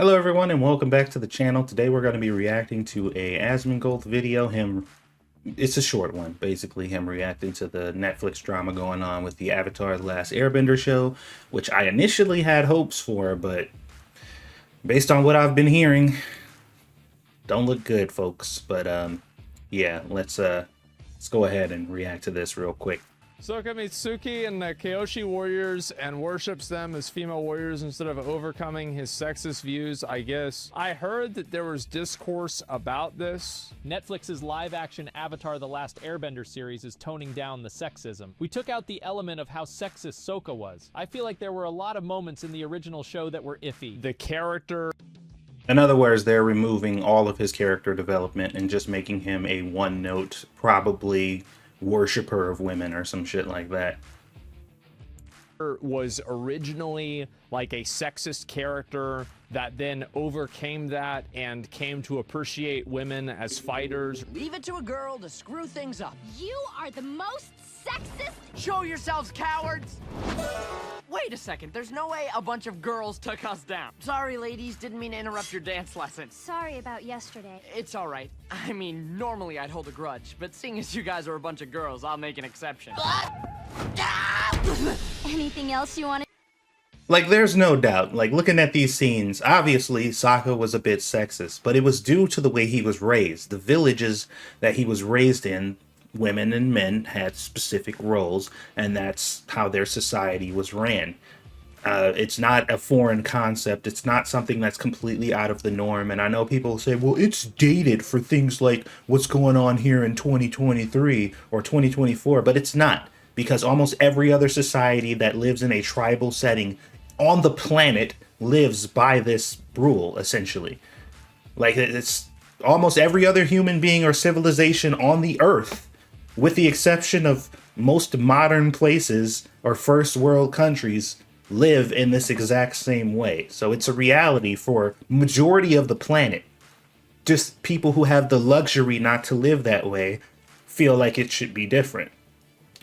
Hello everyone and welcome back to the channel. Today we're going to be reacting to a Asmongold video. It's a short one, basically him reacting to the Netflix drama going on with the Avatar: The Last Airbender show, which I initially had hopes for, but based on what I've been hearing, don't look good, folks. But yeah, let's go ahead and react to this real quick. Sokka meets Suki and the Kyoshi warriors and worships them as female warriors instead of overcoming his sexist views, I guess. I heard that there was discourse about this. Netflix's live-action Avatar: The Last Airbender series is toning down the sexism. We took out the element of how sexist Sokka was. I feel like there were a lot of moments in the original show that were iffy. The character... In other words, they're removing all of his character development and just making him a one-note, probably worshiper of women or some shit like that. Was originally like a sexist character that then overcame that and came to appreciate women as fighters. Leave it to a girl to screw things up. You are the most sexist. Show yourselves, cowards! Wait a second, there's no way a bunch of girls took us down. Sorry, ladies, didn't mean to interrupt your dance lesson. Sorry about yesterday. It's all right. I mean, normally I'd hold a grudge, but seeing as you guys are a bunch of girls, I'll make an exception. Anything else you want to... Like, there's no doubt, like, looking at these scenes, obviously, Sokka was a bit sexist, but it was due to the way he was raised. The villages that he was raised in, women and men had specific roles, and that's how their society was ran. It's not a foreign concept. It's not something that's completely out of the norm. And I know people say, well, it's dated for things like what's going on here in 2023 or 2024, but it's not, because almost every other society that lives in a tribal setting on the planet lives by this rule, essentially. Like, it's almost every other human being or civilization on the earth, with the exception of most modern places or first world countries, live in this exact same way. So it's a reality for majority of the planet. Just people who have the luxury not to live that way feel like it should be different,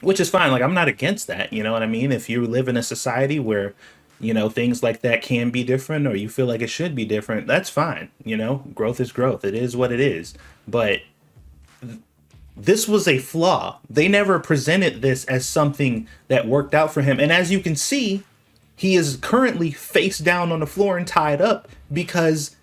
which is fine. Like, I'm not against that, you know what I mean? If you live in a society where, you know, things like that can be different, or you feel like it should be different, that's fine. You know, growth is growth. It is what it is. But this was a flaw. They never presented this as something that worked out for him. And as you can see, he is currently face down on the floor and tied up because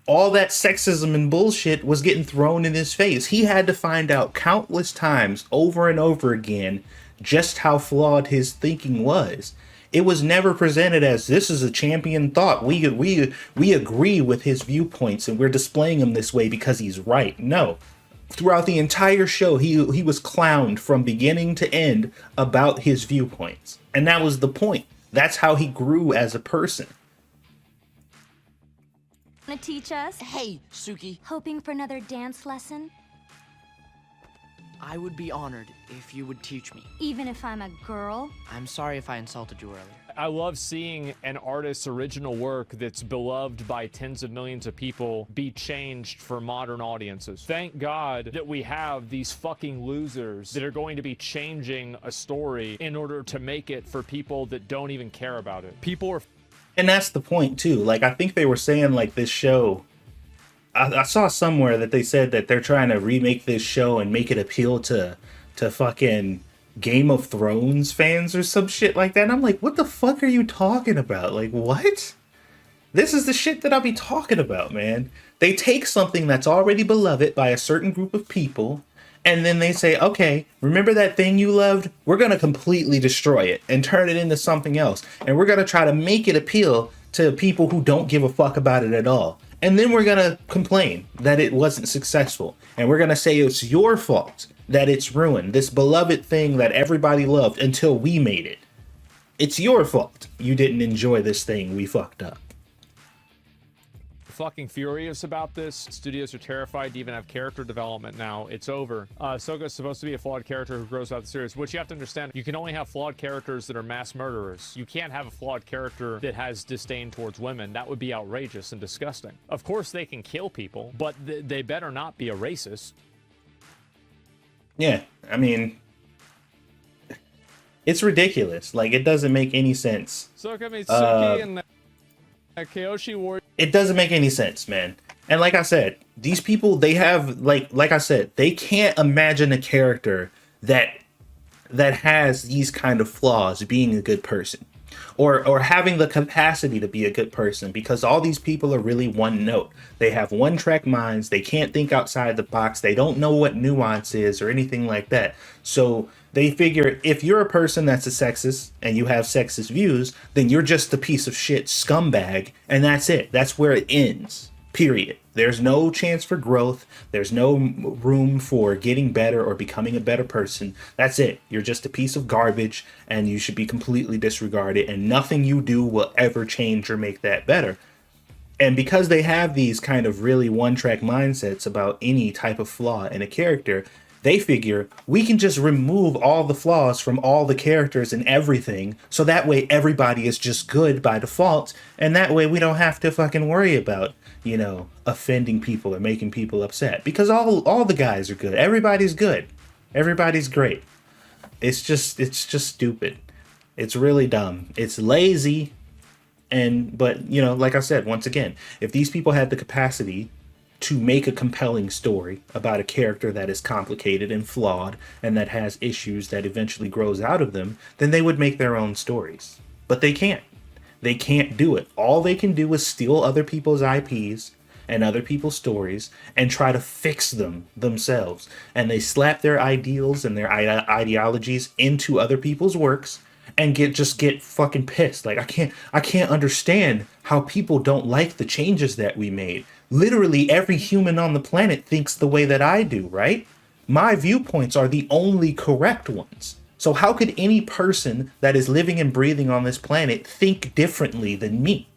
all that sexism and bullshit was getting thrown in his face. He had to find out countless times over and over again just how flawed his thinking was. It was never presented as, this is a champion thought. We agree with his viewpoints and we're displaying him this way because he's right. No. Throughout the entire show, he was clowned from beginning to end about his viewpoints. And that was the point. That's how he grew as a person. Want to teach us? Hey, Suki, Hoping for another dance lesson? I would be honored if you would teach me. Even if I'm a girl? I'm sorry if I insulted you earlier. I love seeing an artist's original work that's beloved by tens of millions of people be changed for modern audiences. Thank God that we have these fucking losers that are going to be changing a story in order to make it for people that don't even care about it. People are... And that's the point too. Like, I think they were saying, like, this show, I saw somewhere that they said that they're trying to remake this show and make it appeal to fucking Game of Thrones fans or some shit like that. And I'm like, what the fuck are you talking about? Like, what? This is the shit that I'll be talking about, man. They take something that's already beloved by a certain group of people, and then they say, okay, remember that thing you loved? We're going to completely destroy it and turn it into something else. And we're going to try to make it appeal to people who don't give a fuck about it at all. And then we're going to complain that it wasn't successful. And we're going to say it's your fault that it's ruined. This beloved thing that everybody loved until we made it. It's your fault you didn't enjoy this thing we fucked up. fucking furious about this. Studios are terrified to even have character development now. It's over. Sokka's supposed to be a flawed character who grows out the series, which you have to understand, you can only have flawed characters that are mass murderers. You can't have a flawed character that has disdain towards women. That would be outrageous and disgusting. Of course they can kill people, but they better not be a racist. Yeah, I mean, it's ridiculous. Like, it doesn't make any sense. Sokka meets Suki and... Kyoshi Warrior. It doesn't make any sense, man. And like I said, these people, they have like I said, they can't imagine a character that has these kind of flaws being a good person, or having the capacity to be a good person, because all these people are really one note. They have one track minds. They can't think outside the box. They don't know what nuance is or anything like that. So they figure if you're a person that's a sexist and you have sexist views, then you're just a piece of shit scumbag, and that's it. That's where it ends. Period. There's no chance for growth. There's no room for getting better or becoming a better person. That's it. You're just a piece of garbage and you should be completely disregarded, and nothing you do will ever change or make that better. And because they have these kind of really one-track mindsets about any type of flaw in a character, they figure we can just remove all the flaws from all the characters and everything, so that way everybody is just good by default, and that way we don't have to fucking worry about, you know, offending people or making people upset, because all the guys are good. Everybody's good. Everybody's great. It's just stupid. It's really dumb. It's lazy. But you know, like I said, once again, if these people had the capacity to make a compelling story about a character that is complicated and flawed and that has issues that eventually grows out of them, then they would make their own stories. But they can't. They can't do it. All they can do is steal other people's IPs and other people's stories and try to fix them themselves. And they slap their ideals and their ideologies into other people's works and get fucking pissed. Like, I can't understand how people don't like the changes that we made. Literally every human on the planet thinks the way that I do, right? My viewpoints are the only correct ones. So how could any person that is living and breathing on this planet think differently than me?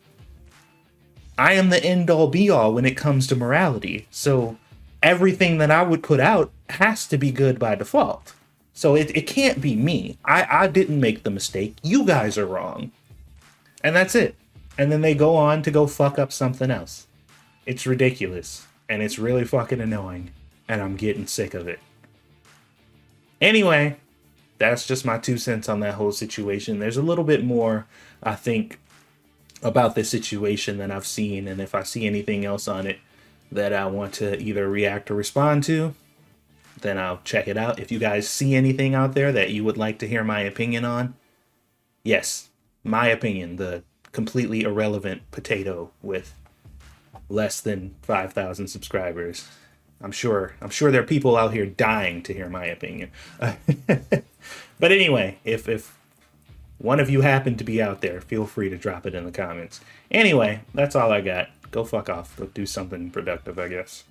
I am the end all be all when it comes to morality. So everything that I would put out has to be good by default. So it can't be me. I didn't make the mistake. You guys are wrong. And that's it. And then they go on to go fuck up something else. It's ridiculous. And it's really fucking annoying. And I'm getting sick of it. Anyway, that's just my 2 cents on that whole situation. There's a little bit more, I think, about this situation that I've seen. And if I see anything else on it that I want to either react or respond to, then I'll check it out. If you guys see anything out there that you would like to hear my opinion on, yes, my opinion, the completely irrelevant potato with less than 5,000 subscribers. I'm sure there are people out here dying to hear my opinion. But anyway, if one of you happen to be out there, feel free to drop it in the comments. Anyway, that's all I got. Go fuck off. Go do something productive, I guess.